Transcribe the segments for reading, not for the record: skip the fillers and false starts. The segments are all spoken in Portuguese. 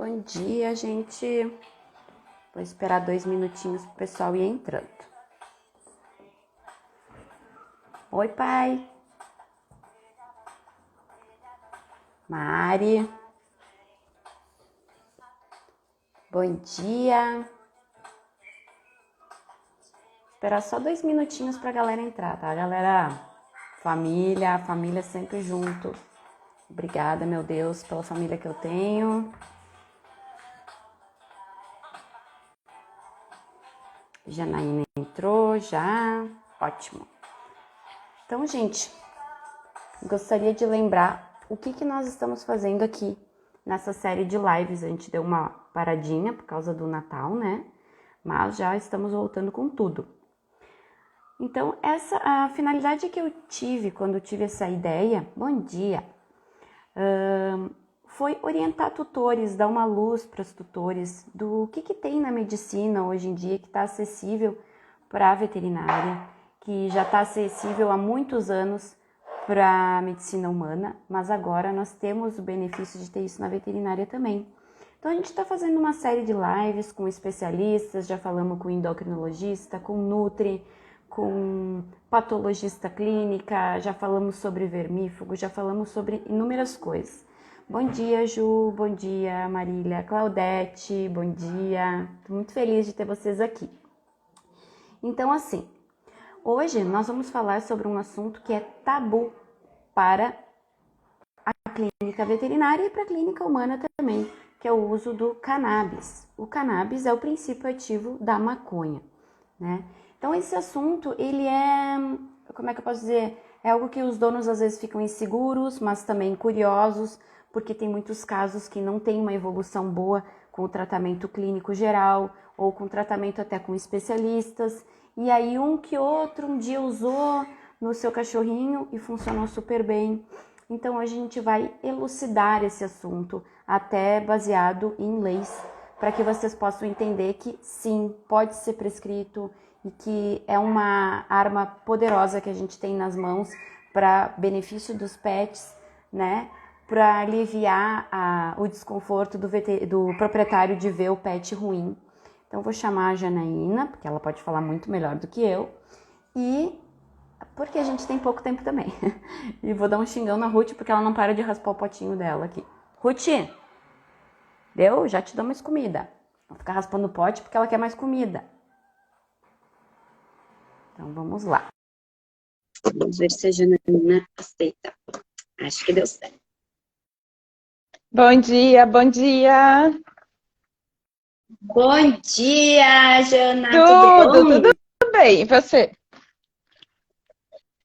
Bom dia, gente. Vou esperar 2 minutinhos pro pessoal ir entrando. Oi, pai. Mari. Bom dia. Esperar só 2 minutinhos pra galera entrar, tá, galera? Família sempre junto. Obrigada, meu Deus, pela família que eu tenho. Janaína entrou já. Ótimo. Então, gente, gostaria de lembrar o que nós estamos fazendo aqui nessa série de lives. A gente deu uma paradinha por causa do Natal, né? Mas já estamos voltando com tudo. Então, a finalidade que eu tive quando eu tive essa ideia, bom dia, foi orientar tutores, dar uma luz para os tutores do que tem na medicina hoje em dia que está acessível para a veterinária, que já está acessível há muitos anos para a medicina humana, mas agora nós temos o benefício de ter isso na veterinária também. Então a gente está fazendo uma série de lives com especialistas, já falamos com endocrinologista, com nutri, com patologista clínica, já falamos sobre vermífugo, já falamos sobre inúmeras coisas. Bom dia, Ju, bom dia, Marília, Claudete, bom dia. Estou muito feliz de ter vocês aqui. Então, assim, hoje nós vamos falar sobre um assunto que é tabu para a clínica veterinária e para a clínica humana também, que é o uso do cannabis. O cannabis é o princípio ativo da maconha, né? Então, esse assunto, ele é, como é que eu posso dizer? É algo que os donos às vezes ficam inseguros, mas também curiosos, porque tem muitos casos que não tem uma evolução boa com o tratamento clínico geral, ou com tratamento até com especialistas, e aí um que outro um dia usou no seu cachorrinho e funcionou super bem. Então hoje a gente vai elucidar esse assunto, até baseado em leis, para que vocês possam entender que sim, pode ser prescrito e que é uma arma poderosa que a gente tem nas mãos para benefício dos pets, né? Para aliviar o desconforto do proprietário de ver o pet ruim. Então, vou chamar a Janaína, porque ela pode falar muito melhor do que eu, e porque a gente tem pouco tempo também. E vou dar um xingão na Ruth, porque ela não para de raspar o potinho dela aqui. Ruth, deu? Já te dou mais comida. Não ficar raspando o pote, porque ela quer mais comida. Então, vamos lá. Vamos ver se a Janaína aceita. Acho que deu certo. Bom dia, bom dia. Bom dia, Jana. Tudo bom? Tudo bem. E você?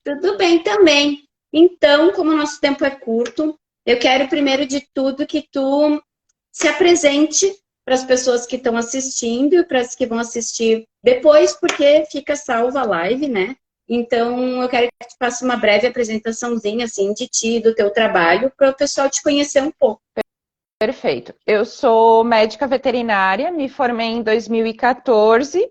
Tudo bem também. Então, como o nosso tempo é curto, eu quero primeiro de tudo que tu se apresente para as pessoas que estão assistindo e para as que vão assistir depois, porque fica salva a live, né? Então, eu quero que tu faça uma breve apresentaçãozinha, assim, de ti, do teu trabalho, para o pessoal te conhecer um pouco. Perfeito. Eu sou médica veterinária, me formei em 2014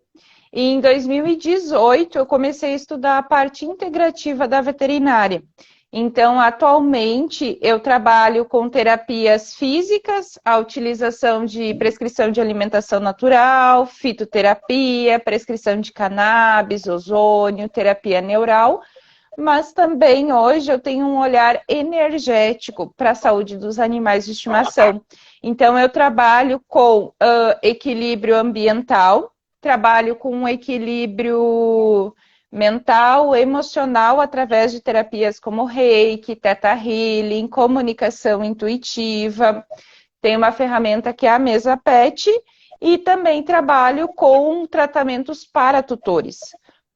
e em 2018 eu comecei a estudar a parte integrativa da veterinária. Então, atualmente, eu trabalho com terapias físicas, a utilização de prescrição de alimentação natural, fitoterapia, prescrição de cannabis, ozônio, terapia neural, mas também hoje eu tenho um olhar energético para a saúde dos animais de estimação. Então, eu trabalho com equilíbrio ambiental, trabalho com equilíbrio mental, emocional, através de terapias como Reiki, Theta Healing, comunicação intuitiva. Tem uma ferramenta que é a mesa PET e também trabalho com tratamentos para tutores.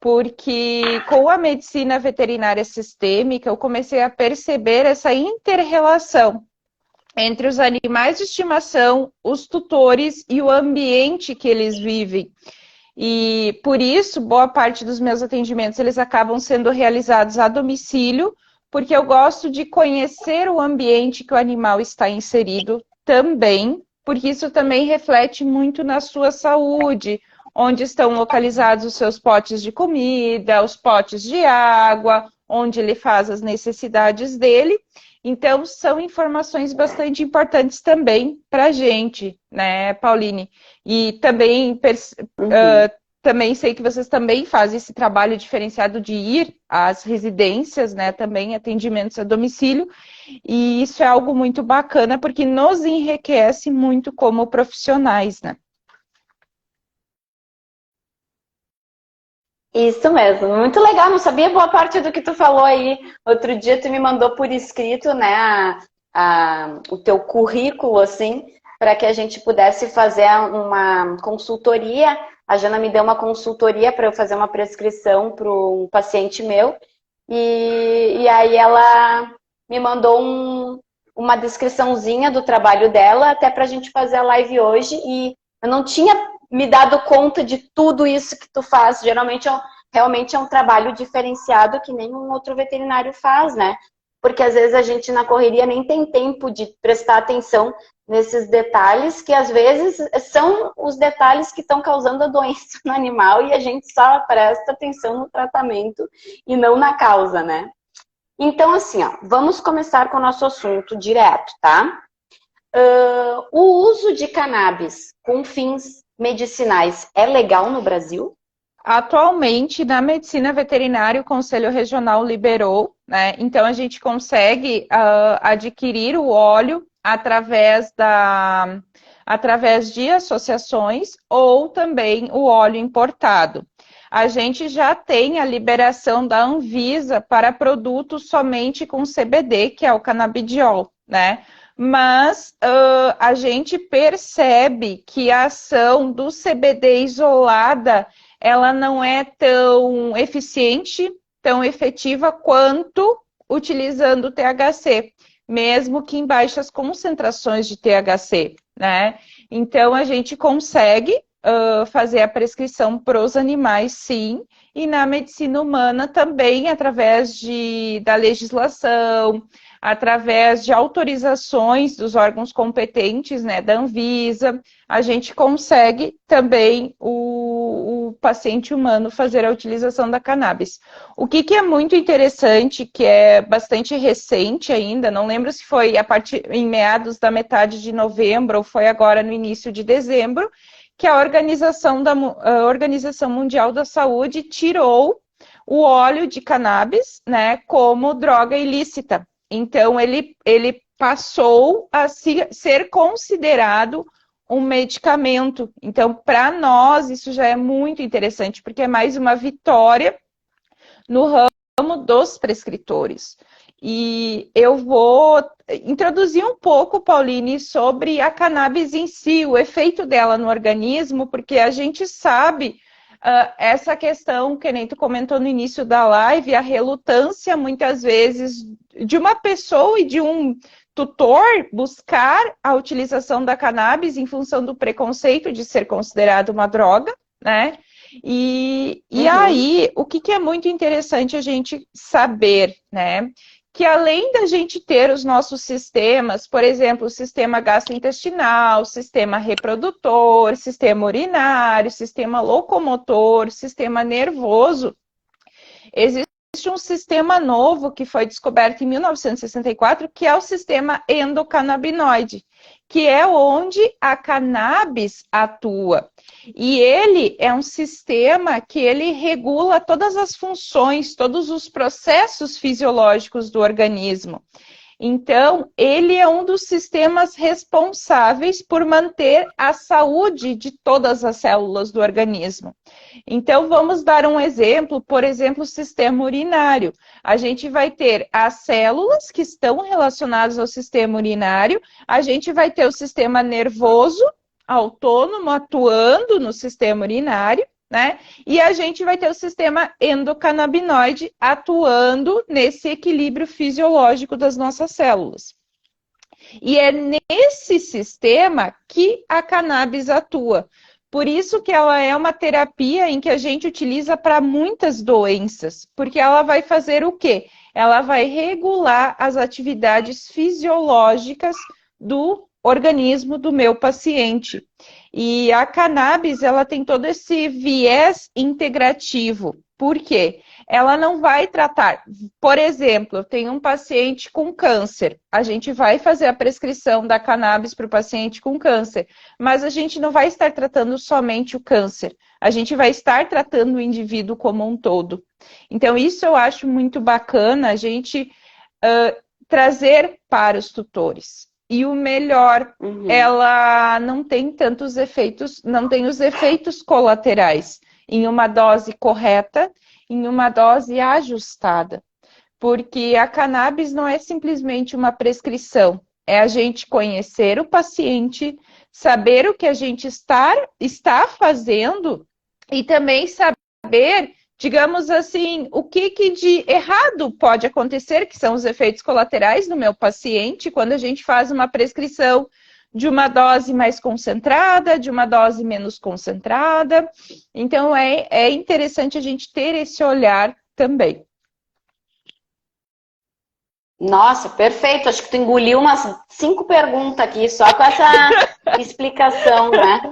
Porque com a medicina veterinária sistêmica eu comecei a perceber essa inter-relação entre os animais de estimação, os tutores e o ambiente que eles vivem. E por isso, boa parte dos meus atendimentos eles acabam sendo realizados a domicílio, porque eu gosto de conhecer o ambiente que o animal está inserido também, porque isso também reflete muito na sua saúde, onde estão localizados os seus potes de comida, os potes de água, onde ele faz as necessidades dele. Então, são informações bastante importantes também para a gente, né, Pauline? E também, também sei que vocês também fazem esse trabalho diferenciado de ir às residências, né, também atendimentos a domicílio, e isso é algo muito bacana, porque nos enriquece muito como profissionais, né? Isso mesmo, muito legal, não sabia boa parte do que tu falou aí. Outro dia tu me mandou por escrito, né, o teu currículo, assim, para que a gente pudesse fazer uma consultoria. A Jana me deu uma consultoria para eu fazer uma prescrição para um paciente meu, e aí ela me mandou uma descriçãozinha do trabalho dela, até para a gente fazer a live hoje, e eu não tinha me dado conta de tudo isso que tu faz. Geralmente realmente é um trabalho diferenciado que nenhum outro veterinário faz, né? Porque às vezes a gente na correria nem tem tempo de prestar atenção nesses detalhes, que às vezes são os detalhes que estão causando a doença no animal, e a gente só presta atenção no tratamento e não na causa, né? Então, assim, ó, vamos começar com o nosso assunto direto, tá? O uso de cannabis com fins medicinais é legal no Brasil? Atualmente, na medicina veterinária, o Conselho Regional liberou, né? Então, a gente consegue adquirir o óleo através de associações ou também o óleo importado. A gente já tem a liberação da Anvisa para produtos somente com CBD, que é o canabidiol, né? Mas a gente percebe que a ação do CBD isolada ela não é tão eficiente, tão efetiva quanto utilizando o THC, mesmo que em baixas concentrações de THC, né? Então, a gente consegue fazer a prescrição para os animais, sim, e na medicina humana também, através da legislação, através de autorizações dos órgãos competentes, né, da Anvisa, a gente consegue também o paciente humano fazer a utilização da cannabis. O que é muito interessante, que é bastante recente ainda, não lembro se foi em meados da metade de novembro ou foi agora no início de dezembro, que a Organização Mundial da Saúde tirou o óleo de cannabis, né, como droga ilícita. Então, ele passou a ser considerado um medicamento. Então, para nós, isso já é muito interessante, porque é mais uma vitória no ramo dos prescritores. E eu vou introduzir um pouco, Pauline, sobre a cannabis em si, o efeito dela no organismo, porque a gente sabe essa questão que nem tu comentou no início da live, a relutância, muitas vezes, de uma pessoa e de um tutor buscar a utilização da cannabis em função do preconceito de ser considerado uma droga, né? E aí, o que é muito interessante a gente saber, né? Que além da gente ter os nossos sistemas, por exemplo, o sistema gastrointestinal, sistema reprodutor, sistema urinário, sistema locomotor, sistema nervoso, existe um sistema novo que foi descoberto em 1964, que é o sistema endocannabinoide, que é onde a cannabis atua. E ele é um sistema que ele regula todas as funções, todos os processos fisiológicos do organismo. Então, ele é um dos sistemas responsáveis por manter a saúde de todas as células do organismo. Então, vamos dar um exemplo, por exemplo, o sistema urinário. A gente vai ter as células que estão relacionadas ao sistema urinário, a gente vai ter o sistema nervoso autônomo atuando no sistema urinário, né? E a gente vai ter o sistema endocannabinoide atuando nesse equilíbrio fisiológico das nossas células. E é nesse sistema que a cannabis atua. Por isso que ela é uma terapia em que a gente utiliza para muitas doenças, porque ela vai fazer o quê? Ela vai regular as atividades fisiológicas do organismo do meu paciente. E a cannabis, ela tem todo esse viés integrativo. Por quê? ela não vai tratar. Por exemplo, eu tenho um paciente com câncer, a gente vai fazer a prescrição da cannabis para o paciente com câncer, mas a gente não vai estar tratando somente o câncer, a gente vai estar tratando o indivíduo como um todo. Então, isso eu acho muito bacana, a gente trazer para os tutores. E o melhor, ela não tem tantos efeitos, não tem os efeitos colaterais em uma dose correta, em uma dose ajustada. Porque a cannabis não é simplesmente uma prescrição, é a gente conhecer o paciente, saber o que a gente está fazendo e também saber, digamos assim, o que de errado pode acontecer, que são os efeitos colaterais no meu paciente, quando a gente faz uma prescrição de uma dose mais concentrada, de uma dose menos concentrada. Então, é interessante a gente ter esse olhar também. Nossa, perfeito. Acho que tu engoliu umas 5 perguntas aqui, só com essa explicação, né?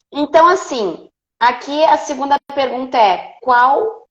Então, assim, aqui a segunda pergunta é: qual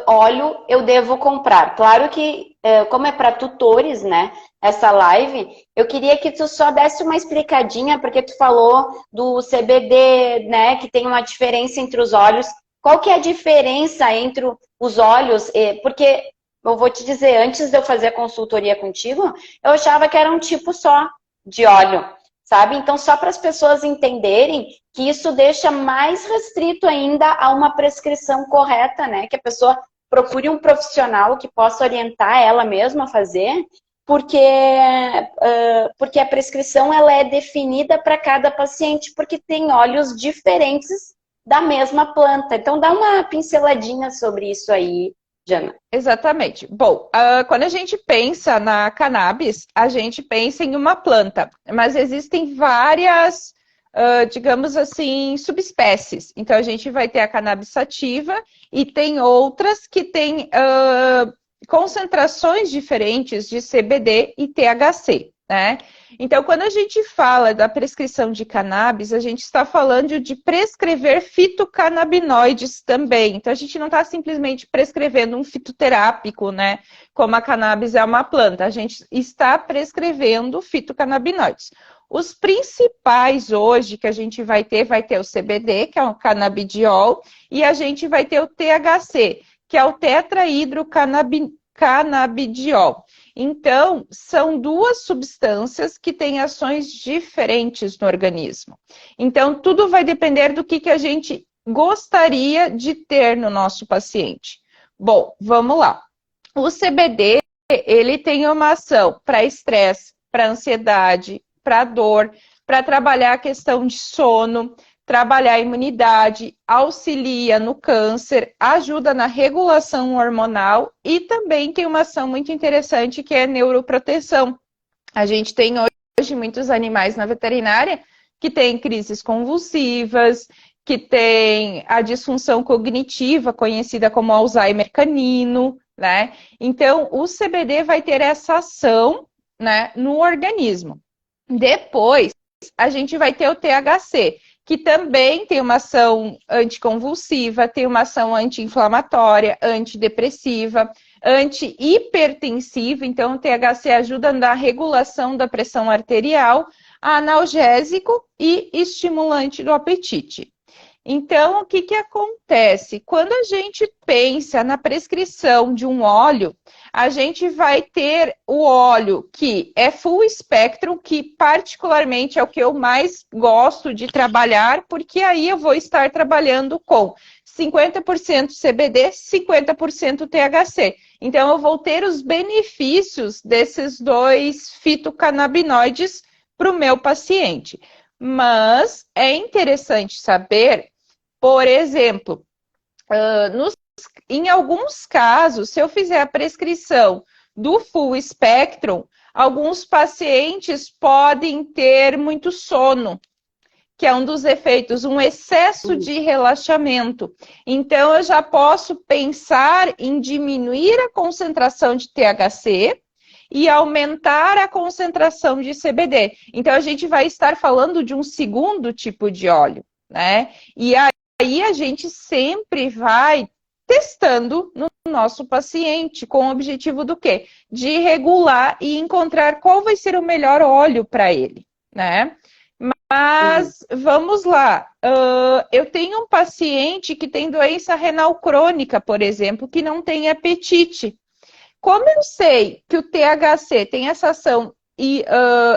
óleo eu devo comprar? Claro que, como é para tutores, né, essa live, eu queria que tu só desse uma explicadinha, porque tu falou do CBD, né, que tem uma diferença entre os óleos. Qual que é a diferença entre os óleos? Porque, eu vou te dizer, antes de eu fazer a consultoria contigo, eu achava que era um tipo só de óleo, sabe? Então, só para as pessoas entenderem que isso deixa mais restrito ainda a uma prescrição correta, né? Que a pessoa procure um profissional que possa orientar ela mesma a fazer, porque a prescrição ela é definida para cada paciente, porque tem óleos diferentes da mesma planta. Então, dá uma pinceladinha sobre isso aí, Jana. Exatamente. Bom, quando a gente pensa na cannabis, a gente pensa em uma planta, mas existem várias, digamos assim, subespécies. Então, a gente vai ter a cannabis sativa e tem outras que têm concentrações diferentes de CBD e THC, né? Então, quando a gente fala da prescrição de cannabis, a gente está falando de prescrever fitocannabinoides também. Então, a gente não está simplesmente prescrevendo um fitoterápico, né? Como a cannabis é uma planta. A gente está prescrevendo fitocannabinoides. Os principais hoje que a gente vai ter o CBD, que é o canabidiol, e a gente vai ter o THC, que é o tetrahidrocanabidiol. Então, são duas substâncias que têm ações diferentes no organismo. Então, tudo vai depender do que a gente gostaria de ter no nosso paciente. Bom, vamos lá. O CBD, ele tem uma ação para estresse, para ansiedade, para dor, para trabalhar a questão de sono, trabalhar a imunidade, auxilia no câncer, ajuda na regulação hormonal e também tem uma ação muito interessante que é neuroproteção. A gente tem hoje muitos animais na veterinária que têm crises convulsivas, que têm a disfunção cognitiva, conhecida como Alzheimer canino, né? Então, o CBD vai ter essa ação, né, no organismo. Depois, a gente vai ter o THC, que também tem uma ação anticonvulsiva, tem uma ação anti-inflamatória, antidepressiva, anti-hipertensiva. Então, o THC ajuda na regulação da pressão arterial, analgésico e estimulante do apetite. Então, o que acontece? Quando a gente pensa na prescrição de um óleo, a gente vai ter o óleo que é full spectrum, que particularmente é o que eu mais gosto de trabalhar, porque aí eu vou estar trabalhando com 50% CBD, 50% THC. Então, eu vou ter os benefícios desses dois fitocannabinoides para o meu paciente. Mas é interessante saber, por exemplo, em alguns casos, se eu fizer a prescrição do full spectrum, alguns pacientes podem ter muito sono, que é um dos efeitos, um excesso de relaxamento. Então, eu já posso pensar em diminuir a concentração de THC e aumentar a concentração de CBD. Então, a gente vai estar falando de um segundo tipo de óleo, né? E aí a gente sempre vai testando no nosso paciente, com o objetivo do quê? De regular e encontrar qual vai ser o melhor óleo para ele, né? Mas vamos lá, eu tenho um paciente que tem doença renal crônica, por exemplo, que não tem apetite. Como eu sei que o THC tem essa ação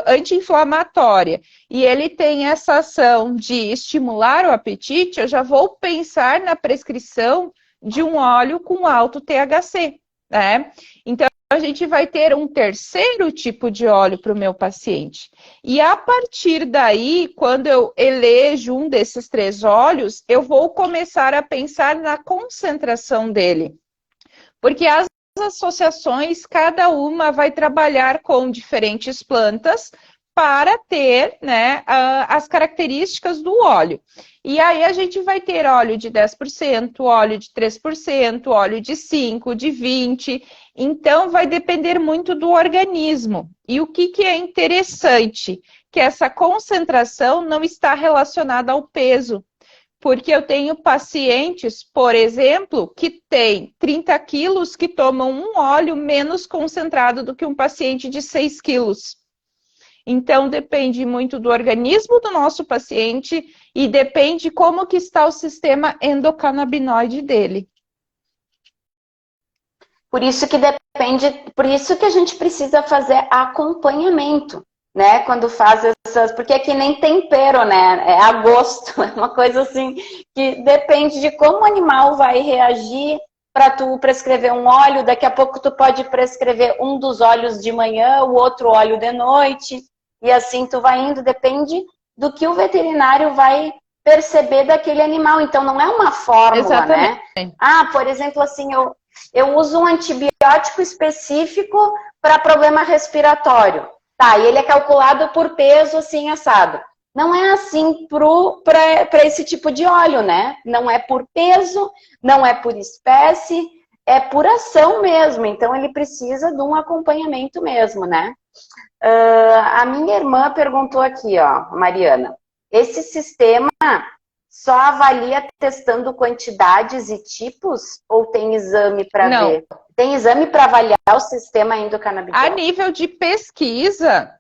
anti-inflamatória e ele tem essa ação de estimular o apetite, eu já vou pensar na prescrição de um óleo com alto THC, né? Então, a gente vai ter um terceiro tipo de óleo para o meu paciente. E a partir daí, quando eu elejo um desses 3 óleos, eu vou começar a pensar na concentração dele. Porque as associações, cada uma vai trabalhar com diferentes plantas para ter, né, as características do óleo. E aí a gente vai ter óleo de 10%, óleo de 3%, óleo de 5%, de 20%. Então, vai depender muito do organismo. E o que é interessante? Que essa concentração não está relacionada ao peso. Porque eu tenho pacientes, por exemplo, que têm 30 quilos que tomam um óleo menos concentrado do que um paciente de 6 quilos. Então, depende muito do organismo do nosso paciente e depende como que está o sistema endocannabinoide dele. Por isso que depende, por isso que a gente precisa fazer acompanhamento, né? Quando faz essas, porque é que nem tempero, né? É a gosto, é uma coisa assim que depende de como o animal vai reagir para tu prescrever um óleo. Daqui a pouco tu pode prescrever um dos óleos de manhã, o outro óleo de noite, e assim tu vai indo, depende do que o veterinário vai perceber daquele animal. Então não é uma fórmula, Exatamente, né? Ah, por exemplo, assim, eu uso um antibiótico específico para problema respiratório. Tá, e ele é calculado por peso, assim, assado. Não é assim para esse tipo de óleo, né? Não é por peso, não é por espécie, é por ação mesmo. Então, ele precisa de um acompanhamento mesmo, né? A minha irmã perguntou aqui, ó, Mariana. Esse sistema só avalia testando quantidades e tipos ou tem exame para ver? Tem exame para avaliar o sistema endocannabinoide? A nível de pesquisa,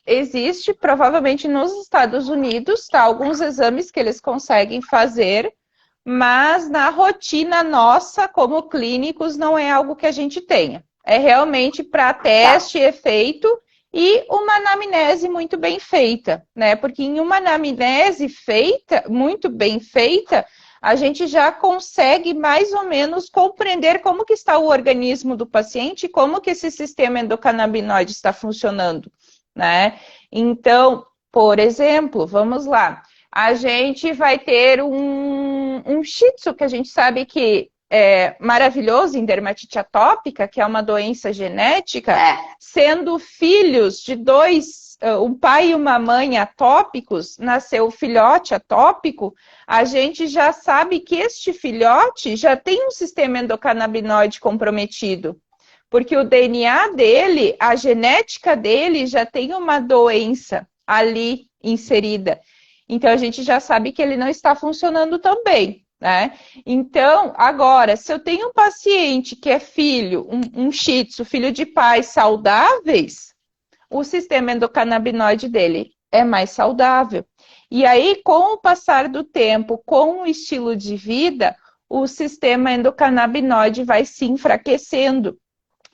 existe provavelmente nos Estados Unidos, tá, alguns exames que eles conseguem fazer, mas na rotina nossa, como clínicos, não é algo que a gente tenha. É realmente para teste, efeito e uma anamnese muito bem feita, né? Porque em uma anamnese feita, muito bem feita, a gente já consegue mais ou menos compreender como que está o organismo do paciente e como que esse sistema endocannabinoide está funcionando, né? Então, por exemplo, vamos lá, a gente vai ter um shih tzu que a gente sabe que é maravilhoso em dermatite atópica, que é uma doença genética, sendo filhos de um pai e uma mãe atópicos, nasceu o filhote atópico, a gente já sabe que este filhote já tem um sistema endocannabinoide comprometido, porque o DNA dele, a genética dele já tem uma doença ali inserida. Então, a gente já sabe que ele não está funcionando tão bem, né? Então, agora, se eu tenho um paciente que é filho, um shih tzu, filho de pais saudáveis, o sistema endocannabinoide dele é mais saudável. E aí, com o passar do tempo, com o estilo de vida, o sistema endocannabinoide vai se enfraquecendo.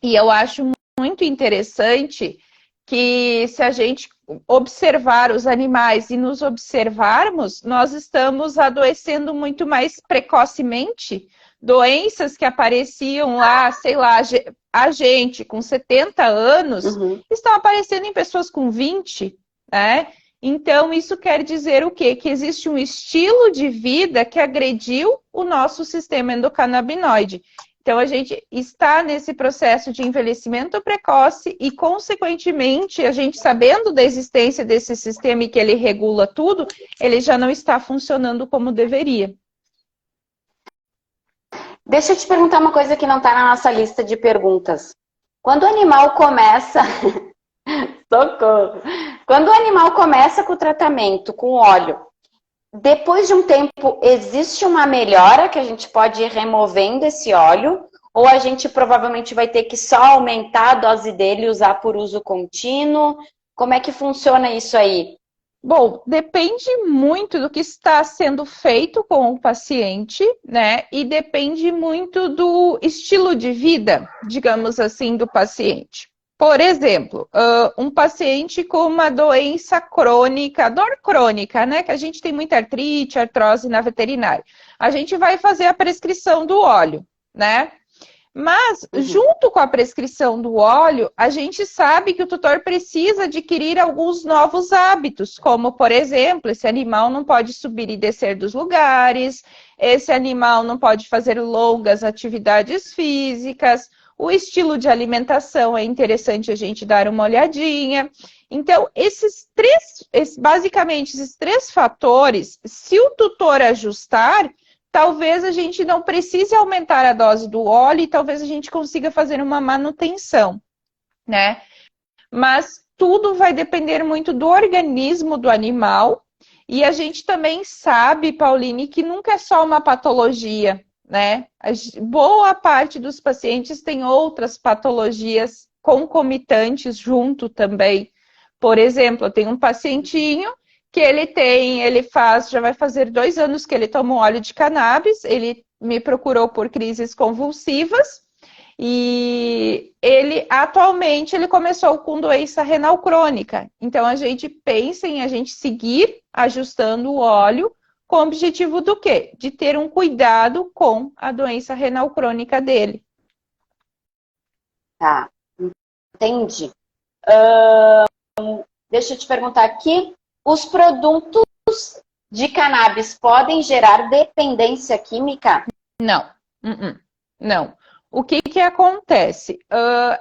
E eu acho muito interessante que, se a gente observar os animais e nos observarmos, nós estamos adoecendo muito mais precocemente. Doenças que apareciam lá, sei lá, a gente com 70 anos, estão aparecendo em pessoas com 20, né? Então, isso quer dizer o quê? Que existe um estilo de vida que agrediu o nosso sistema endocannabinoide. Então, a gente está nesse processo de envelhecimento precoce e, consequentemente, a gente sabendo da existência desse sistema e que ele regula tudo, ele já não está funcionando como deveria. Deixa eu te perguntar uma coisa que não está na nossa lista de perguntas. Quando o animal começa... Socorro! Quando o animal começa com o tratamento, com óleo, depois de um tempo, existe uma melhora que a gente pode ir removendo esse óleo? Ou a gente provavelmente vai ter que só aumentar a dose dele e usar por uso contínuo? Como é que funciona isso aí? Bom, depende muito do que está sendo feito com o paciente, né? E depende muito do estilo de vida, digamos assim, do paciente. Por exemplo, um paciente com uma doença crônica, dor crônica, né? Que a gente tem muita artrite, artrose na veterinária. A gente vai fazer a prescrição do óleo, né? Mas, junto com a prescrição do óleo, a gente sabe que o tutor precisa adquirir alguns novos hábitos, como, por exemplo, esse animal não pode subir e descer dos lugares, esse animal não pode fazer longas atividades físicas, o estilo de alimentação é interessante a gente dar uma olhadinha. Então, basicamente, esses três fatores, se o tutor ajustar, talvez a gente não precise aumentar a dose do óleo e talvez a gente consiga fazer uma manutenção, né? Mas tudo vai depender muito do organismo do animal e a gente também sabe, Pauline, que nunca é só uma patologia, né? Boa parte dos pacientes tem outras patologias concomitantes junto também. Por exemplo, eu tenho um pacientinho que já vai fazer 2 anos que ele toma óleo de cannabis, ele me procurou por crises convulsivas e atualmente ele começou com doença renal crônica. Então a gente pensa em a gente seguir ajustando o óleo com o objetivo do quê? De ter um cuidado com a doença renal crônica dele. Tá, entendi. Deixa eu te perguntar aqui. Os produtos de cannabis podem gerar dependência química? Não, não. O que acontece?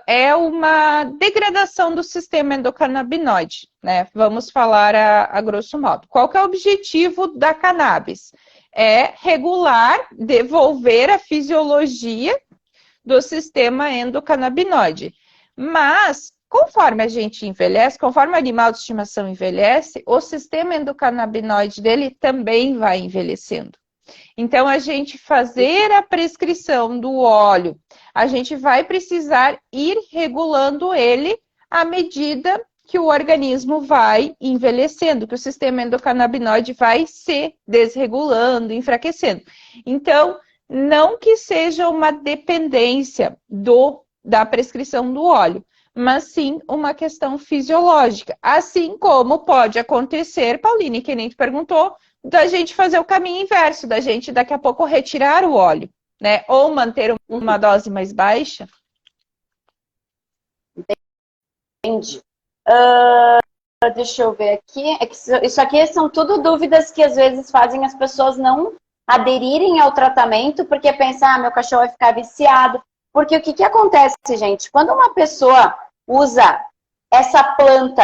É uma degradação do sistema endocannabinoide, né? Vamos falar a grosso modo. Qual que é o objetivo da cannabis? É regular, devolver a fisiologia do sistema endocannabinoide. Mas, conforme a gente envelhece, conforme o animal de estimação envelhece, o sistema endocannabinoide dele também vai envelhecendo. Então, a gente fazer a prescrição do óleo, a gente vai precisar ir regulando ele à medida que o organismo vai envelhecendo, que o sistema endocannabinoide vai se desregulando, enfraquecendo. Então, não que seja uma dependência da prescrição do óleo, mas sim uma questão fisiológica. Assim como pode acontecer, Pauline, que nem tu perguntou, da gente fazer o caminho inverso, da gente daqui a pouco retirar o óleo, né? Ou manter uma dose mais baixa. Entendi. Deixa eu ver aqui. É que isso aqui são tudo dúvidas que às vezes fazem as pessoas não aderirem ao tratamento porque pensam, meu cachorro vai ficar viciado. Porque o que acontece, gente? Quando uma pessoa usa essa planta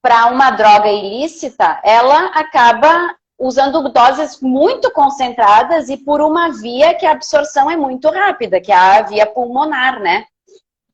para uma droga ilícita, ela acaba usando doses muito concentradas e por uma via que a absorção é muito rápida, que é a via pulmonar, né?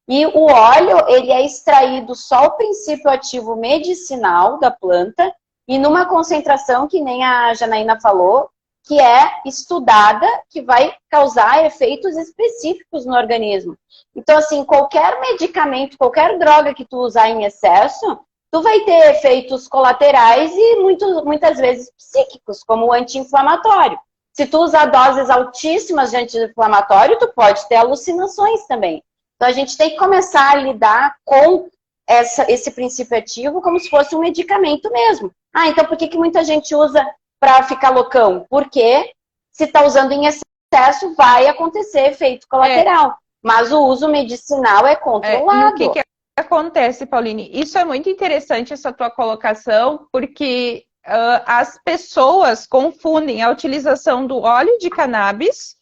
E o óleo, ele é extraído só o princípio ativo medicinal da planta e numa concentração que nem a Janaína falou, que é estudada, que vai causar efeitos específicos no organismo. Então, assim, qualquer medicamento, qualquer droga que tu usar em excesso, tu vai ter efeitos colaterais e muitas vezes psíquicos, como o anti-inflamatório. Se tu usar doses altíssimas de anti-inflamatório, tu pode ter alucinações também. Então, a gente tem que começar a lidar com esse princípio ativo como se fosse um medicamento mesmo. Então por que muita gente usa para ficar loucão? Porque se está usando em excesso, vai acontecer efeito colateral. Mas o uso medicinal é controlado. E o que acontece, Pauline? Isso é muito interessante, essa tua colocação, porque as pessoas confundem a utilização do óleo de cannabis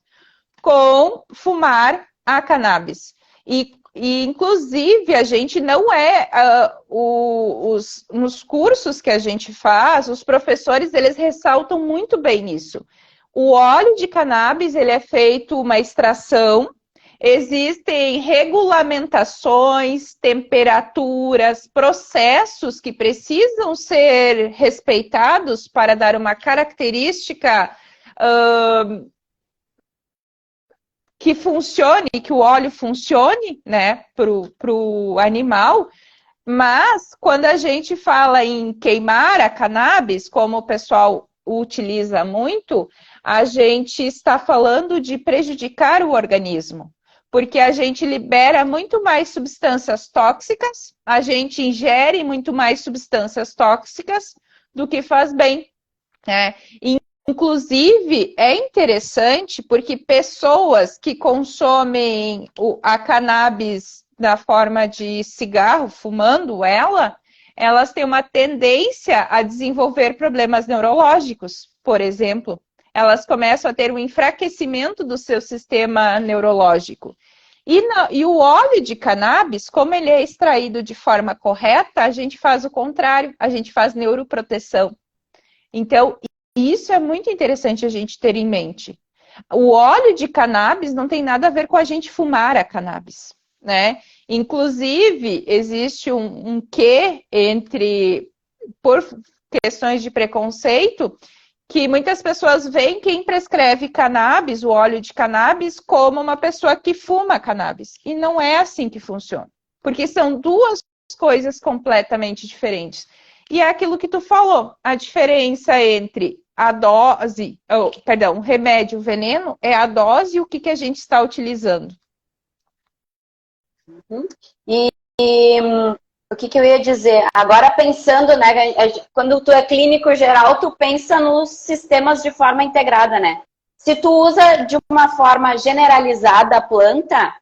com fumar a cannabis. E inclusive, a gente não nos cursos que a gente faz, os professores, eles ressaltam muito bem isso. O óleo de cannabis, ele é feito uma extração, Existem regulamentações, temperaturas, processos que precisam ser respeitados para dar uma característica que funcione, que o óleo funcione, né, para o animal. Mas quando a gente fala em queimar a cannabis, como o pessoal utiliza muito, a gente está falando de prejudicar o organismo. Porque a gente libera muito mais substâncias tóxicas, a gente ingere muito mais substâncias tóxicas do que faz bem, né? Inclusive, é interessante porque pessoas que consomem a cannabis na forma de cigarro, fumando ela, elas têm uma tendência a desenvolver problemas neurológicos, por exemplo. Elas começam a ter um enfraquecimento do seu sistema neurológico. E o óleo de cannabis, como ele é extraído de forma correta, a gente faz o contrário, a gente faz neuroproteção. Então, isso é muito interessante a gente ter em mente. O óleo de cannabis não tem nada a ver com a gente fumar a cannabis, né? Inclusive, existe um quê por questões de preconceito, que muitas pessoas veem quem prescreve cannabis, o óleo de cannabis, como uma pessoa que fuma cannabis. E não é assim que funciona. Porque são duas coisas completamente diferentes. E é aquilo que tu falou, a diferença entre a dose, o remédio, o veneno, é a dose e o que a gente está utilizando. O que eu ia dizer? Agora pensando, né, quando tu é clínico geral, tu pensa nos sistemas de forma integrada, né? Se tu usa de uma forma generalizada a planta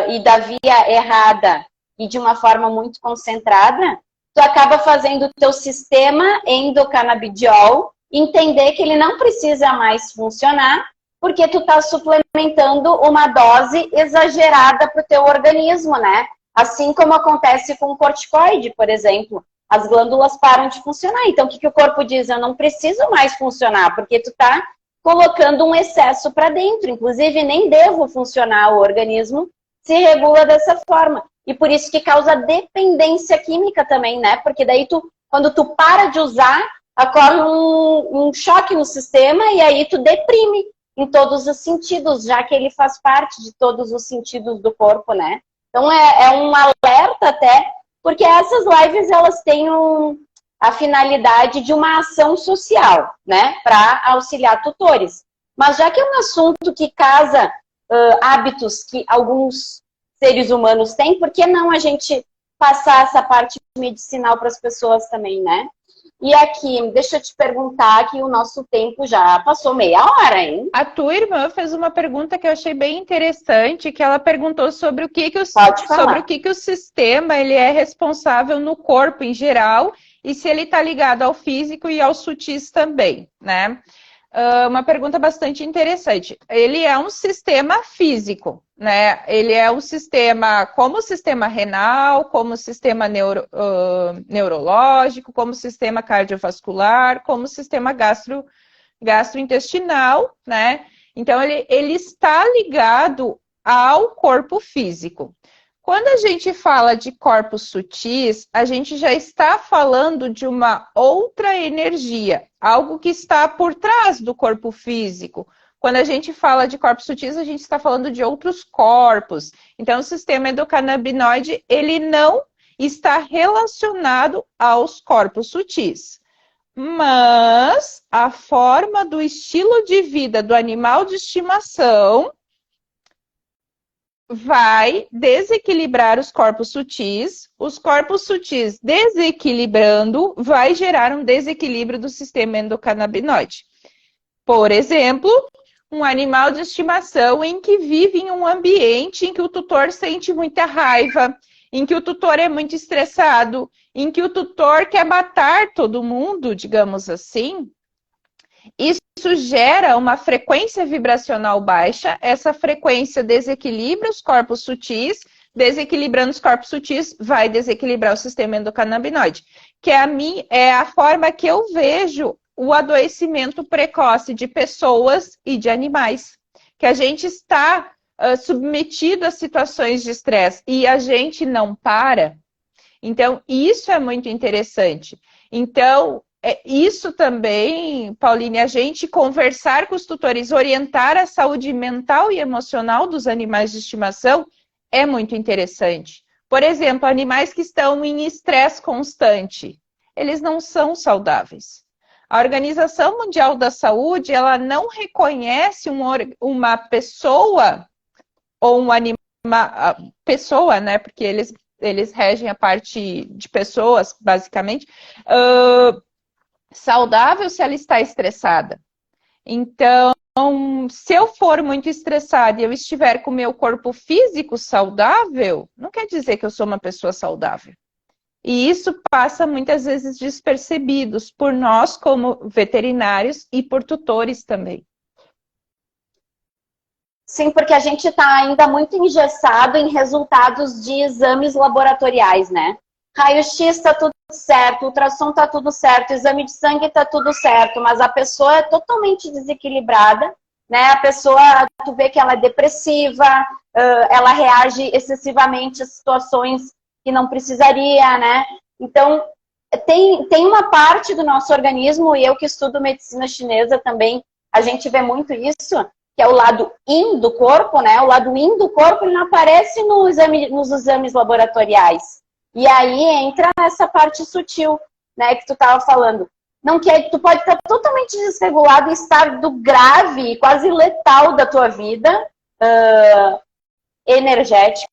e da via errada e de uma forma muito concentrada, tu acaba fazendo o teu sistema endocanabidiol entender que ele não precisa mais funcionar porque tu tá suplementando uma dose exagerada para o teu organismo, né? Assim como acontece com o corticoide, por exemplo. As glândulas param de funcionar. Então, o que o corpo diz? Eu não preciso mais funcionar, porque tu tá colocando um excesso para dentro. Inclusive, nem devo funcionar, o organismo se regula dessa forma. E por isso que causa dependência química também, né? Porque daí, quando tu para de usar, ocorre um choque no sistema e aí tu deprime em todos os sentidos, já que ele faz parte de todos os sentidos do corpo, né? Então, é um alerta até, porque essas lives, elas têm a finalidade de uma ação social, né? Para auxiliar tutores. Mas já que é um assunto que casa hábitos que alguns seres humanos têm, por que não a gente passar essa parte medicinal para as pessoas também, né? E aqui, deixa eu te perguntar que o nosso tempo já passou meia hora, hein? A tua irmã fez uma pergunta que eu achei bem interessante, que ela perguntou sobre o que o sistema ele é responsável no corpo em geral e se ele está ligado ao físico e aos sutis também, né? Uma pergunta bastante interessante. Ele é um sistema físico, né? Ele é um sistema como o sistema renal, como o sistema neurológico, como o sistema cardiovascular, como o sistema gastrointestinal, né? Então, ele está ligado ao corpo físico. Quando a gente fala de corpos sutis, a gente já está falando de uma outra energia, algo que está por trás do corpo físico. Quando a gente fala de corpos sutis, a gente está falando de outros corpos. Então, o sistema endocannabinoide, ele não está relacionado aos corpos sutis. Mas a forma do estilo de vida do animal de estimação vai desequilibrar os corpos sutis desequilibrando vai gerar um desequilíbrio do sistema endocannabinoide. Por exemplo, um animal de estimação em que vive em um ambiente em que o tutor sente muita raiva, em que o tutor é muito estressado, em que o tutor quer matar todo mundo, digamos assim. Isso gera uma frequência vibracional baixa, essa frequência desequilibra os corpos sutis, desequilibrando os corpos sutis, vai desequilibrar o sistema endocannabinoide, que é a forma que eu vejo o adoecimento precoce de pessoas e de animais, que a gente está submetido a situações de estresse e a gente não para. Então, isso é muito interessante. Então, isso também, Pauline, a gente conversar com os tutores, orientar a saúde mental e emocional dos animais de estimação é muito interessante. Por exemplo, animais que estão em estresse constante, eles não são saudáveis. A Organização Mundial da Saúde, ela não reconhece uma pessoa ou um animal, pessoa, né? Porque eles regem a parte de pessoas, basicamente, saudável se ela está estressada. Então, se eu for muito estressada e eu estiver com o meu corpo físico saudável, não quer dizer que eu sou uma pessoa saudável. E isso passa muitas vezes despercebidos por nós como veterinários e por tutores também. Sim, porque a gente está ainda muito engessado em resultados de exames laboratoriais, né? Raio-X está tudo certo, ultrassom está tudo certo, exame de sangue está tudo certo, mas a pessoa é totalmente desequilibrada, né? A pessoa, tu vê que ela é depressiva, ela reage excessivamente a situações que não precisaria, né? Então, tem uma parte do nosso organismo, e eu que estudo medicina chinesa também, a gente vê muito isso, que é o lado yin do corpo, né? O lado yin do corpo ele não aparece nos exames laboratoriais. E aí entra essa parte sutil, né, que tu estava falando. Não quer, tu pode estar totalmente desregulado em estado grave, quase letal da tua vida, energética,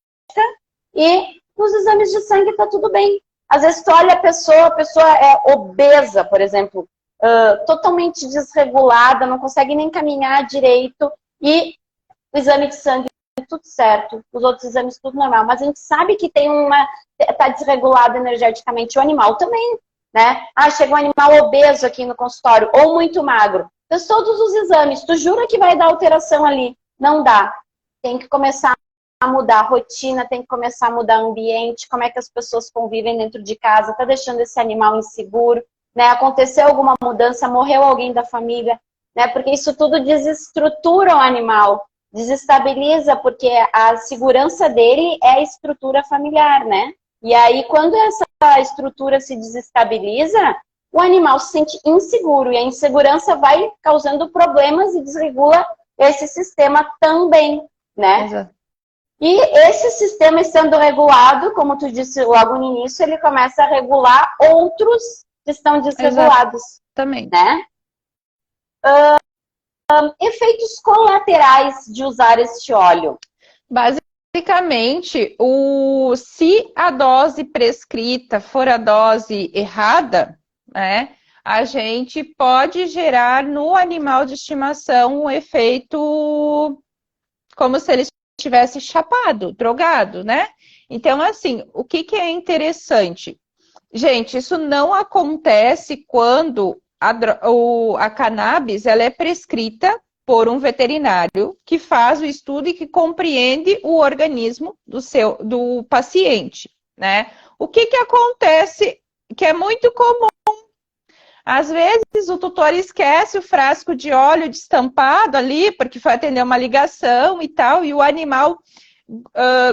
e nos exames de sangue está tudo bem. Às vezes tu olha a pessoa é obesa, por exemplo, totalmente desregulada, não consegue nem caminhar direito, e o exame de sangue tudo certo, os outros exames tudo normal, mas a gente sabe que tá desregulado energeticamente o animal também, né? Chega um animal obeso aqui no consultório, ou muito magro, fez todos os exames, tu jura que vai dar alteração ali? Não dá. Tem que começar a mudar a rotina, tem que começar a mudar o ambiente, como é que as pessoas convivem dentro de casa, tá deixando esse animal inseguro, né? Aconteceu alguma mudança, morreu alguém da família, né? Porque isso tudo desestrutura o animal, desestabiliza, porque a segurança dele é a estrutura familiar, né? E aí, quando essa estrutura se desestabiliza, o animal se sente inseguro, e a insegurança vai causando problemas e desregula esse sistema também, né? Exato. E esse sistema estando regulado, como tu disse logo no início, ele começa a regular outros que estão desregulados. Exatamente. Né? Efeitos colaterais de usar este óleo. Basicamente, se a dose prescrita for a dose errada, né, a gente pode gerar no animal de estimação um efeito como se ele estivesse chapado, drogado, né? Então, assim, o que é interessante? Gente, isso não acontece quando a cannabis ela é prescrita por um veterinário que faz o estudo e que compreende o organismo do paciente, né? O que acontece, que é muito comum, às vezes o tutor esquece o frasco de óleo destampado ali, porque foi atender uma ligação e tal, e o animal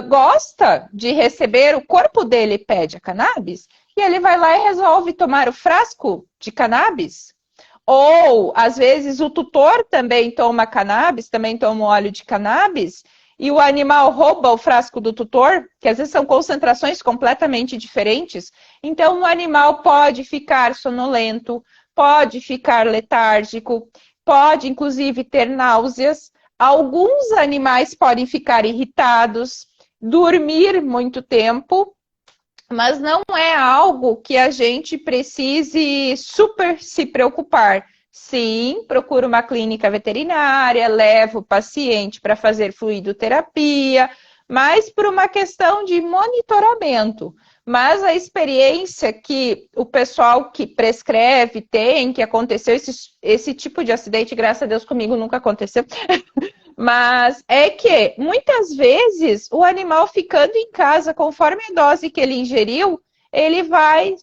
gosta de receber, o corpo dele pede a cannabis, e ele vai lá e resolve tomar o frasco de cannabis. Ou, às vezes, o tutor também toma cannabis, também toma óleo de cannabis, e o animal rouba o frasco do tutor, que às vezes são concentrações completamente diferentes. Então, o animal pode ficar sonolento, pode ficar letárgico, pode, inclusive, ter náuseas. Alguns animais podem ficar irritados, dormir muito tempo, mas não é algo que a gente precise super se preocupar. Sim, procura uma clínica veterinária, leva o paciente para fazer fluidoterapia, mas por uma questão de monitoramento. Mas a experiência que o pessoal que prescreve tem, que aconteceu esse tipo de acidente, graças a Deus comigo nunca aconteceu, mas é que muitas vezes o animal ficando em casa, conforme a dose que ele ingeriu, ele vai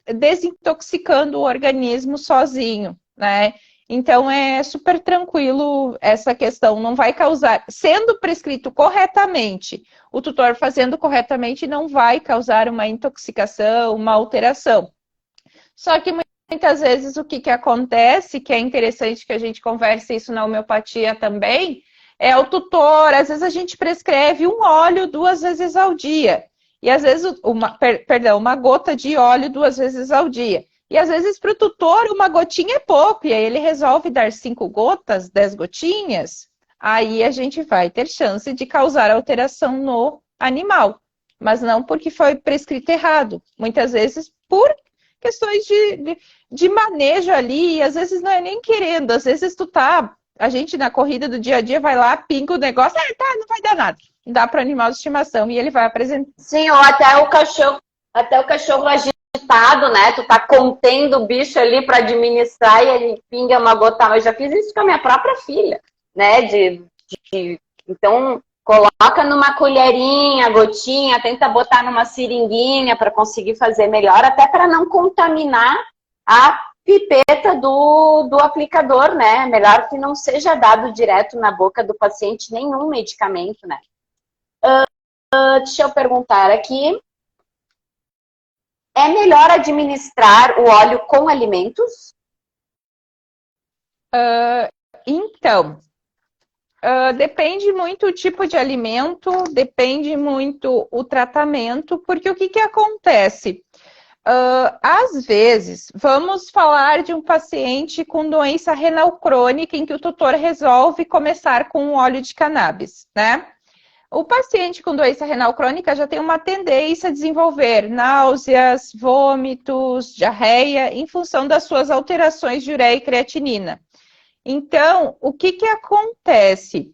desintoxicando o organismo sozinho, né? Então é super tranquilo essa questão, não vai causar, sendo prescrito corretamente, o tutor fazendo corretamente não vai causar uma intoxicação, uma alteração. Só que muitas vezes o que acontece, que é interessante que a gente converse isso na homeopatia também, é o tutor, às vezes a gente prescreve um óleo 2 vezes ao dia. E às vezes, uma gota de óleo 2 vezes ao dia. E às vezes para o tutor uma gotinha é pouco, e aí ele resolve dar 5 gotas, 10 gotinhas, aí a gente vai ter chance de causar alteração no animal. Mas não porque foi prescrito errado. Muitas vezes por questões de manejo ali, e às vezes não é nem querendo, às vezes a gente na corrida do dia a dia vai lá, pinga o negócio, tá, não vai dar nada. Dá para animal de estimação e ele vai apresentar. Sim, ou até o cachorro agitado, né? Tu tá contendo o bicho ali para administrar e ele pinga uma gota. Eu já fiz isso com a minha própria filha, né? Então, coloca numa colherinha, gotinha, tenta botar numa seringuinha para conseguir fazer melhor, até para não contaminar a pipeta do aplicador, né? Melhor que não seja dado direto na boca do paciente nenhum medicamento, né? Deixa eu perguntar aqui. É melhor administrar o óleo com alimentos? Então, depende muito o tipo de alimento, depende muito o tratamento, porque o que acontece? Às vezes, vamos falar de um paciente com doença renal crônica em que o tutor resolve começar com um óleo de cannabis, né? O paciente com doença renal crônica já tem uma tendência a desenvolver náuseas, vômitos, diarreia, em função das suas alterações de ureia e creatinina. Então, o que acontece?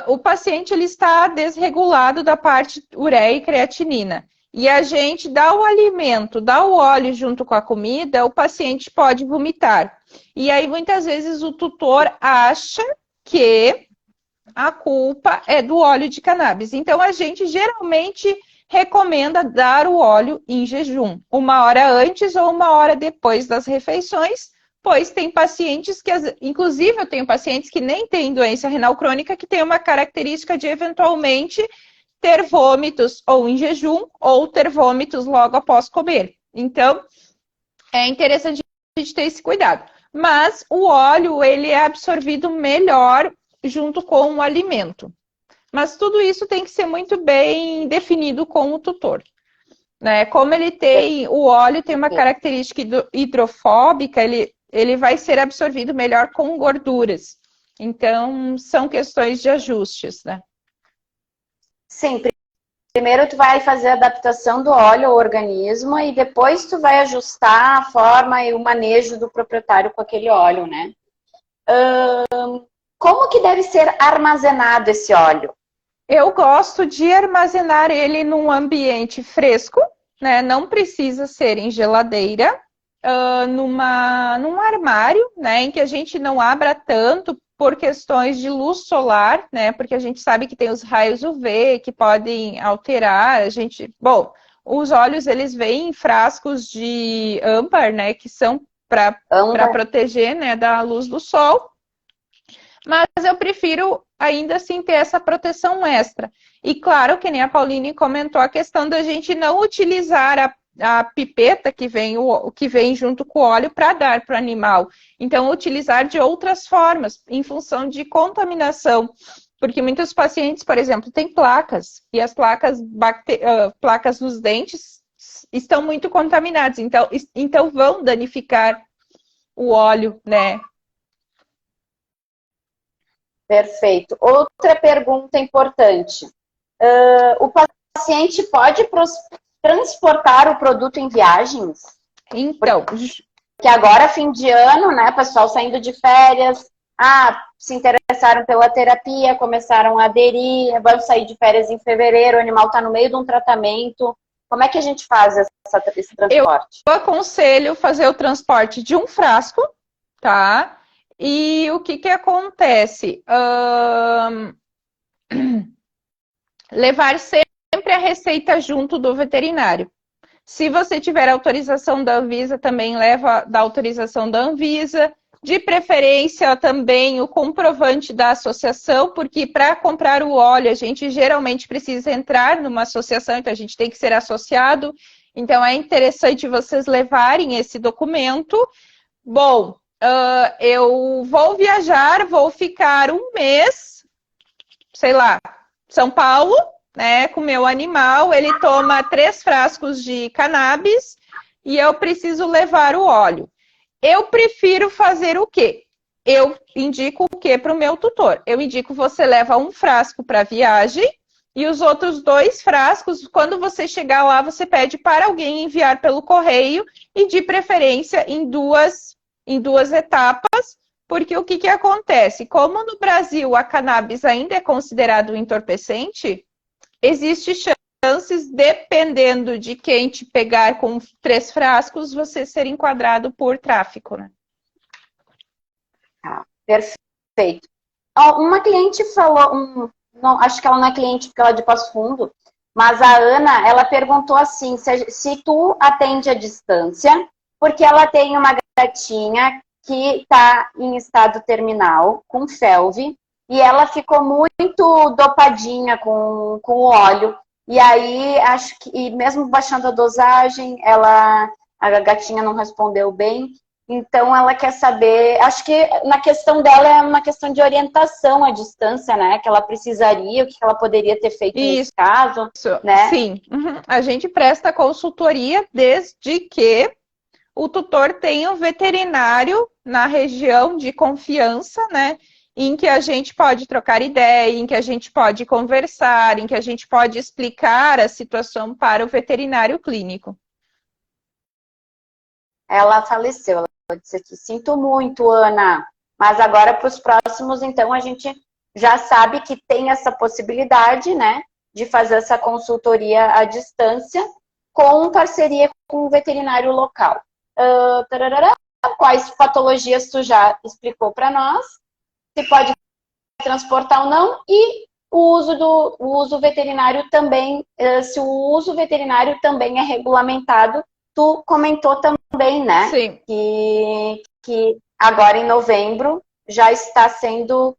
O paciente ele está desregulado da parte ureia e creatinina. E a gente dá o alimento, dá o óleo junto com a comida, o paciente pode vomitar. E aí, muitas vezes, o tutor acha que a culpa é do óleo de cannabis. Então, a gente geralmente recomenda dar o óleo em jejum, 1 hora antes ou 1 hora depois das refeições, pois tem pacientes que, inclusive eu tenho pacientes que nem têm doença renal crônica, que tem uma característica de eventualmente ter vômitos ou em jejum ou ter vômitos logo após comer. Então, é interessante a gente ter esse cuidado. Mas o óleo, ele é absorvido melhor junto com o alimento. Mas tudo isso tem que ser muito bem definido com o tutor. Né? Como o óleo tem uma característica hidrofóbica, ele vai ser absorvido melhor com gorduras. Então, são questões de ajustes, né? Sim, primeiro tu vai fazer a adaptação do óleo ao organismo e depois tu vai ajustar a forma e o manejo do proprietário com aquele óleo, né? Como que deve ser armazenado esse óleo? Eu gosto de armazenar ele num ambiente fresco, né? Não precisa ser em geladeira, num armário, né? Em que a gente não abra tanto por questões de luz solar, né? Porque a gente sabe que tem os raios UV que podem alterar. Bom, os óleos eles vêm em frascos de âmbar, né? Que são para proteger, né? Da luz do sol. Mas eu prefiro ainda assim ter essa proteção extra. E claro, que nem a Pauline comentou, a questão da gente não utilizar a pipeta que vem junto com o óleo para dar para o animal. Então, utilizar de outras formas, em função de contaminação. Porque muitos pacientes, por exemplo, têm placas, e as placas nos dentes estão muito contaminadas. Então vão danificar o óleo, né? Perfeito. Outra pergunta importante. O paciente pode transportar o produto em viagens? Então, que agora, fim de ano, né, pessoal saindo de férias, se interessaram pela terapia, começaram a aderir, vão sair de férias em fevereiro, o animal está no meio de um tratamento. Como é que a gente faz esse transporte? Eu aconselho fazer o transporte de um frasco, tá? E o que acontece? Levar sempre a receita junto do veterinário. Se você tiver autorização da Anvisa, também leva da autorização da Anvisa. De preferência, também o comprovante da associação, porque para comprar o óleo, a gente geralmente precisa entrar numa associação, então a gente tem que ser associado. Então, é interessante vocês levarem esse documento. Bom, eu vou viajar, vou ficar um mês, sei lá, São Paulo, né, com meu animal, ele toma 3 frascos de cannabis e eu preciso levar o óleo. Eu prefiro fazer o quê? Eu indico o quê para o meu tutor? Eu indico você leva um frasco para a viagem e os outros 2 frascos, quando você chegar lá, você pede para alguém enviar pelo correio e de preferência em duas etapas, porque o que acontece? Como no Brasil a cannabis ainda é considerado um entorpecente, existe chances, dependendo de quem te pegar com 3 frascos, você ser enquadrado por tráfico, né? Perfeito. Uma cliente falou, não, acho que ela não é cliente porque ela é de Passo Fundo, mas a Ana, ela perguntou assim, se tu atende à distância, porque ela tem uma gatinha que está em estado terminal, com FeLV, e ela ficou muito dopadinha com o óleo. E aí, acho que, e mesmo baixando a dosagem, a gatinha não respondeu bem. Então, ela quer saber, acho que na questão dela é uma questão de orientação à distância, né? Que ela precisaria, o que ela poderia ter feito nesse caso, né? Sim, a gente presta consultoria desde que o tutor tenha um veterinário na região de confiança, né? Em que a gente pode trocar ideia, em que a gente pode conversar, em que a gente pode explicar a situação para o veterinário clínico. Ela faleceu, ela disse aqui, sinto muito, Ana, mas agora para os próximos, então, a gente já sabe que tem essa possibilidade, né, de fazer essa consultoria à distância com parceria com o veterinário local. Quais patologias tu já explicou para nós, se pode transportar ou não, e o uso veterinário também, se o uso veterinário também é regulamentado, tu comentou também, né? Sim. Que agora em novembro já está sendo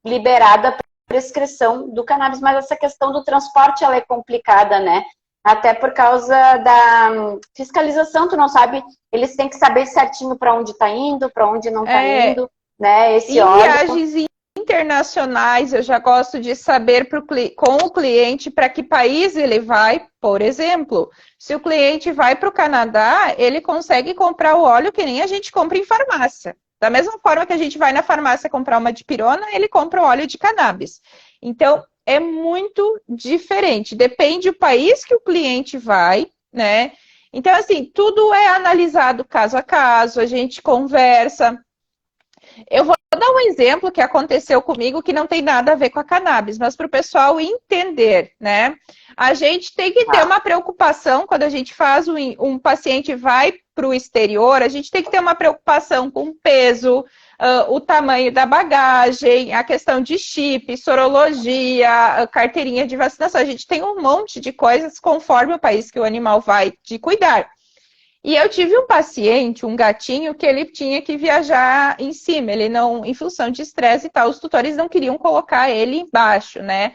liberada a prescrição do cannabis, mas essa questão do transporte ela é complicada, né? Até por causa da fiscalização, tu não sabe, eles têm que saber certinho para onde está indo, para onde não está indo, né? Esse óleo. Viagens internacionais, eu já gosto de saber com o cliente para que país ele vai. Por exemplo, se o cliente vai para o Canadá, ele consegue comprar o óleo que nem a gente compra em farmácia. Da mesma forma que a gente vai na farmácia comprar uma dipirona, ele compra o óleo de cannabis. Então, é muito diferente. Depende do país que o cliente vai, né? Então, assim, tudo é analisado caso a caso, a gente conversa. Eu vou dar um exemplo que aconteceu comigo que não tem nada a ver com a cannabis, mas para o pessoal entender, né? A gente tem que ter uma preocupação quando a gente faz um paciente vai para o exterior, a gente tem que ter uma preocupação com o peso, o tamanho da bagagem, a questão de chip, sorologia, carteirinha de vacinação. A gente tem um monte de coisas conforme o país que o animal vai de cuidar. E eu tive um paciente, um gatinho, que ele tinha que viajar em cima, ele não, em função de estresse e tal, os tutores não queriam colocar ele embaixo, né?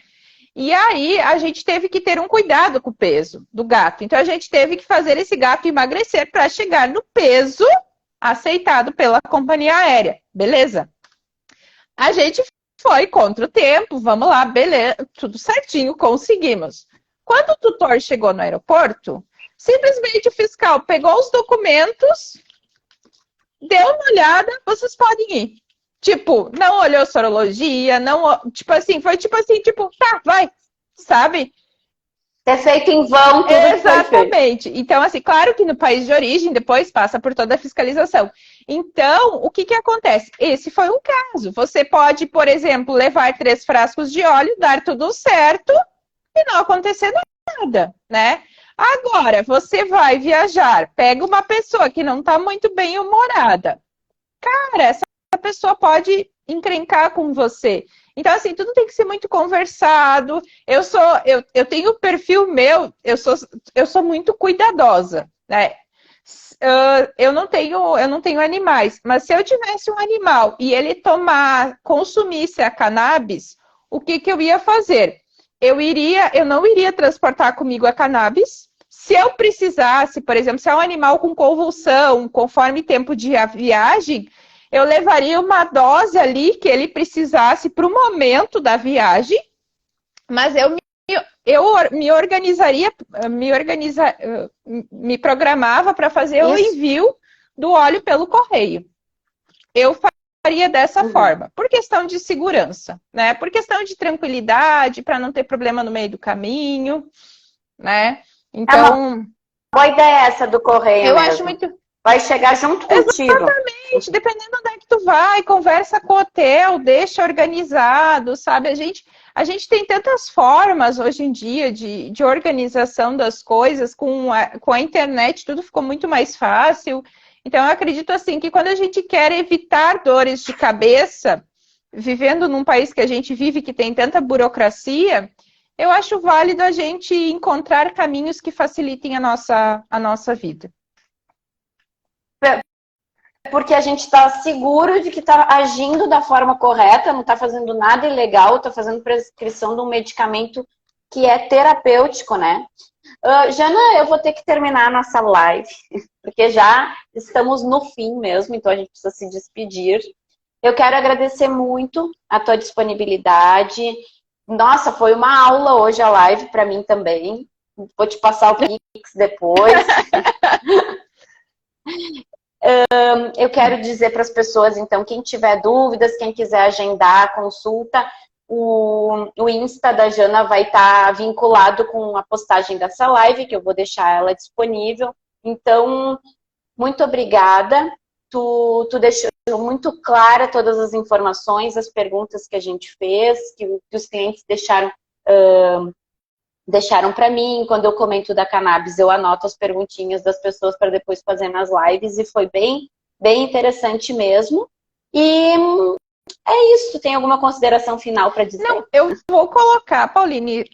E aí a gente teve que ter um cuidado com o peso do gato. Então a gente teve que fazer esse gato emagrecer para chegar no peso aceitado pela companhia aérea, beleza? A gente foi contra o tempo, vamos lá, beleza, tudo certinho, conseguimos. Quando o tutor chegou no aeroporto, simplesmente o fiscal pegou os documentos, deu uma olhada, vocês podem ir. Tipo, não olhou sorologia, não, tipo assim, foi tipo assim, tipo, tá, vai, sabe? É feito em vão. Tudo exatamente. Então, assim, claro que no país de origem, depois passa por toda a fiscalização. Então, o que acontece? Esse foi um caso. Você pode, por exemplo, levar 3 frascos de óleo, dar tudo certo e não acontecer nada, né? Agora, você vai viajar, pega uma pessoa que não está muito bem humorada. Cara, essa pessoa pode encrencar com você. Então, assim, tudo tem que ser muito conversado. Eu tenho o perfil meu, eu sou muito cuidadosa, né? Eu não tenho animais, mas se eu tivesse um animal e ele consumisse a cannabis, o que eu ia fazer? Eu não iria transportar comigo a cannabis. Se eu precisasse, por exemplo, se é um animal com convulsão, conforme tempo de viagem, eu levaria uma dose ali que ele precisasse para o momento da viagem, mas eu me programava para fazer o envio do óleo pelo correio. Eu faria dessa forma, por questão de segurança, né? Por questão de tranquilidade, para não ter problema no meio do caminho, né? Então, boa ideia essa do correio. Eu acho muito. Vai chegar junto contigo. Exatamente, dependendo de onde é que tu vai, conversa com o hotel, deixa organizado, sabe? A gente tem tantas formas hoje em dia de organização das coisas, com a internet tudo ficou muito mais fácil. Então, eu acredito assim que quando a gente quer evitar dores de cabeça, vivendo num país que a gente vive, que tem tanta burocracia, eu acho válido a gente encontrar caminhos que facilitem a nossa vida. Porque a gente está seguro de que está agindo da forma correta, não está fazendo nada ilegal, está fazendo prescrição de um medicamento que é terapêutico, né? Jana, eu vou ter que terminar a nossa live, porque já estamos no fim mesmo, então a gente precisa se despedir. Eu quero agradecer muito a tua disponibilidade. Nossa, foi uma aula hoje a live para mim também. Vou te passar o Pix depois. Eu quero dizer para as pessoas, então, quem tiver dúvidas, quem quiser agendar a consulta, o Insta da Jana vai estar vinculado com a postagem dessa live, que eu vou deixar ela disponível. Então, muito obrigada. Tu deixou muito clara todas as informações, as perguntas que a gente fez, que os clientes deixaram para mim. Quando eu comento da cannabis, eu anoto as perguntinhas das pessoas para depois fazer nas lives, e foi bem, bem interessante mesmo. E é isso. Tem alguma consideração final para dizer? Não, eu vou colocar, Pauline,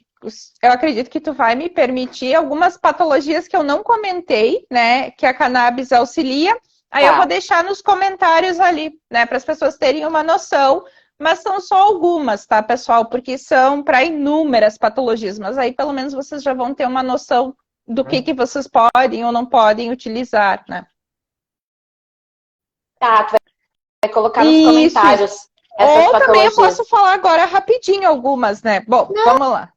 eu acredito que tu vai me permitir algumas patologias que eu não comentei, né, que a cannabis auxilia. Aí eu vou deixar nos comentários ali, né, para as pessoas terem uma noção. Mas são só algumas, tá, pessoal? Porque são para inúmeras patologias. Mas aí, pelo menos, vocês já vão ter uma noção do que vocês podem ou não podem utilizar, né? Tá, tu vai colocar nos comentários. Ou também eu posso falar agora rapidinho algumas, né? Bom, vamos lá.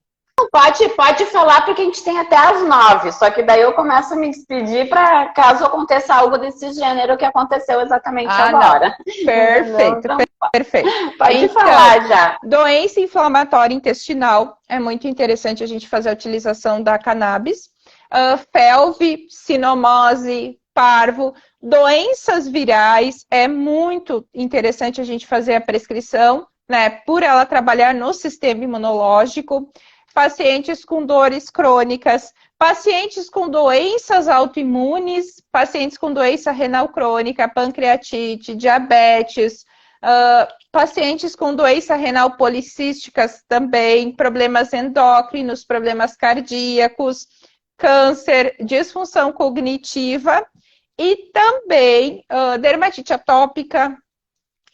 Pode falar, porque a gente tem até às 9, só que daí eu começo a me despedir para caso aconteça algo desse gênero que aconteceu exatamente agora. Não. Perfeito, então, perfeito. Pode falar já. Doença inflamatória intestinal, é muito interessante a gente fazer a utilização da cannabis. Felve, sinomose, parvo, doenças virais, é muito interessante a gente fazer a prescrição, né, por ela trabalhar no sistema imunológico. Pacientes com dores crônicas, pacientes com doenças autoimunes, pacientes com doença renal crônica, pancreatite, diabetes, pacientes com doença renal policísticas também, problemas endócrinos, problemas cardíacos, câncer, disfunção cognitiva e também dermatite atópica,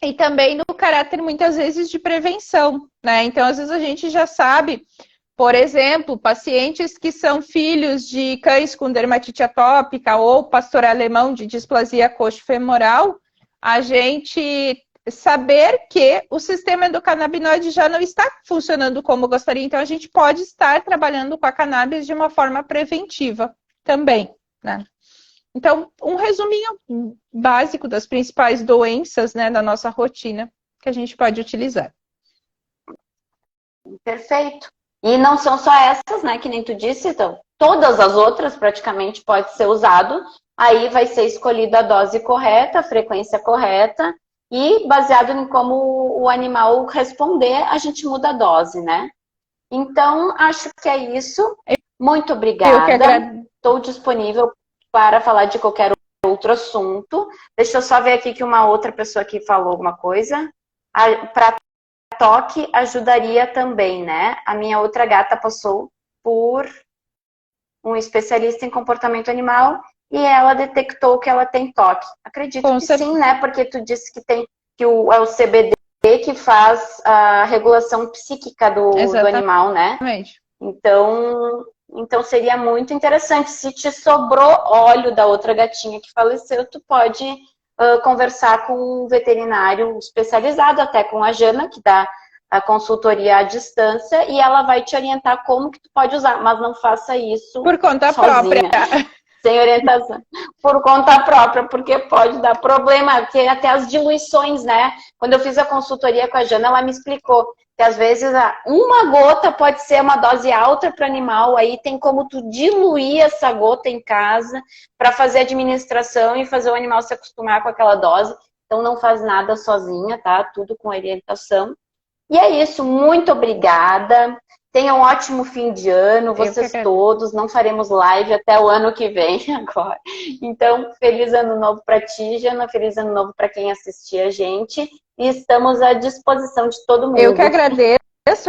e também no caráter muitas vezes de prevenção, né? Então, às vezes a gente já sabe. Por exemplo, pacientes que são filhos de cães com dermatite atópica ou pastor alemão de displasia coxofemoral, a gente saber que o sistema endocannabinoide já não está funcionando como gostaria, então a gente pode estar trabalhando com a cannabis de uma forma preventiva também, né? Então, um resuminho básico das principais doenças, né, da nossa rotina que a gente pode utilizar. Perfeito. E não são só essas, né, que nem tu disse, então, todas as outras praticamente pode ser usado, aí vai ser escolhida a dose correta, a frequência correta, e baseado em como o animal responder, a gente muda a dose, né? Então, acho que é isso. Muito obrigada. Estou disponível para falar de qualquer outro assunto. Deixa eu só ver aqui que uma outra pessoa aqui falou alguma coisa. Para toque ajudaria também, né? A minha outra gata passou por um especialista em comportamento animal e ela detectou que ela tem toque. Acredito que sim, né? Porque tu disse que tem que é o CBD que faz a regulação psíquica do animal, né? Então seria muito interessante. Se te sobrou óleo da outra gatinha que faleceu, tu pode conversar com um veterinário especializado, até com a Jana, que dá a consultoria à distância, e ela vai te orientar como que tu pode usar, mas não faça isso por conta sozinha, própria. sem orientação. Por conta própria, porque pode dar problema, porque até as diluições, né? Quando eu fiz a consultoria com a Jana, ela me explicou que às vezes uma gota pode ser uma dose alta para o animal, aí tem como tu diluir essa gota em casa para fazer a administração e fazer o animal se acostumar com aquela dose. Então não faz nada sozinha, tá? Tudo com orientação. E é isso, muito obrigada. Tenham um ótimo fim de ano, vocês todos. Não faremos live até o ano que vem agora. Então, feliz ano novo para ti, Jana. Feliz ano novo para quem assistir a gente. E estamos à disposição de todo mundo. Eu que agradeço.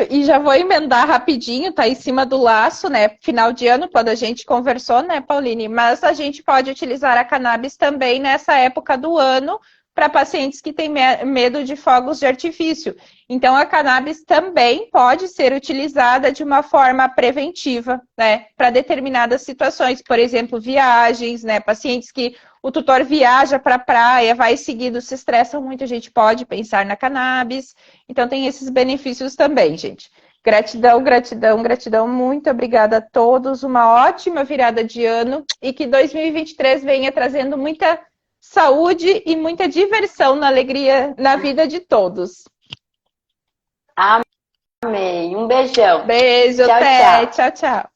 E já vou emendar rapidinho, tá em cima do laço, né? Final de ano, quando a gente conversou, né, Pauline? Mas a gente pode utilizar a cannabis também nessa época do ano, para pacientes que têm medo de fogos de artifício. Então, a cannabis também pode ser utilizada de uma forma preventiva, né, para determinadas situações, por exemplo, viagens, né, pacientes que o tutor viaja para a praia, vai seguido, se estressam muito, a gente pode pensar na cannabis. Então, tem esses benefícios também, gente. Gratidão, gratidão, gratidão. Muito obrigada a todos. Uma ótima virada de ano e que 2023 venha trazendo muita saúde e muita diversão na alegria na vida de todos. Amém. Um beijão. Beijo, tchau, até. tchau. Tchau, tchau.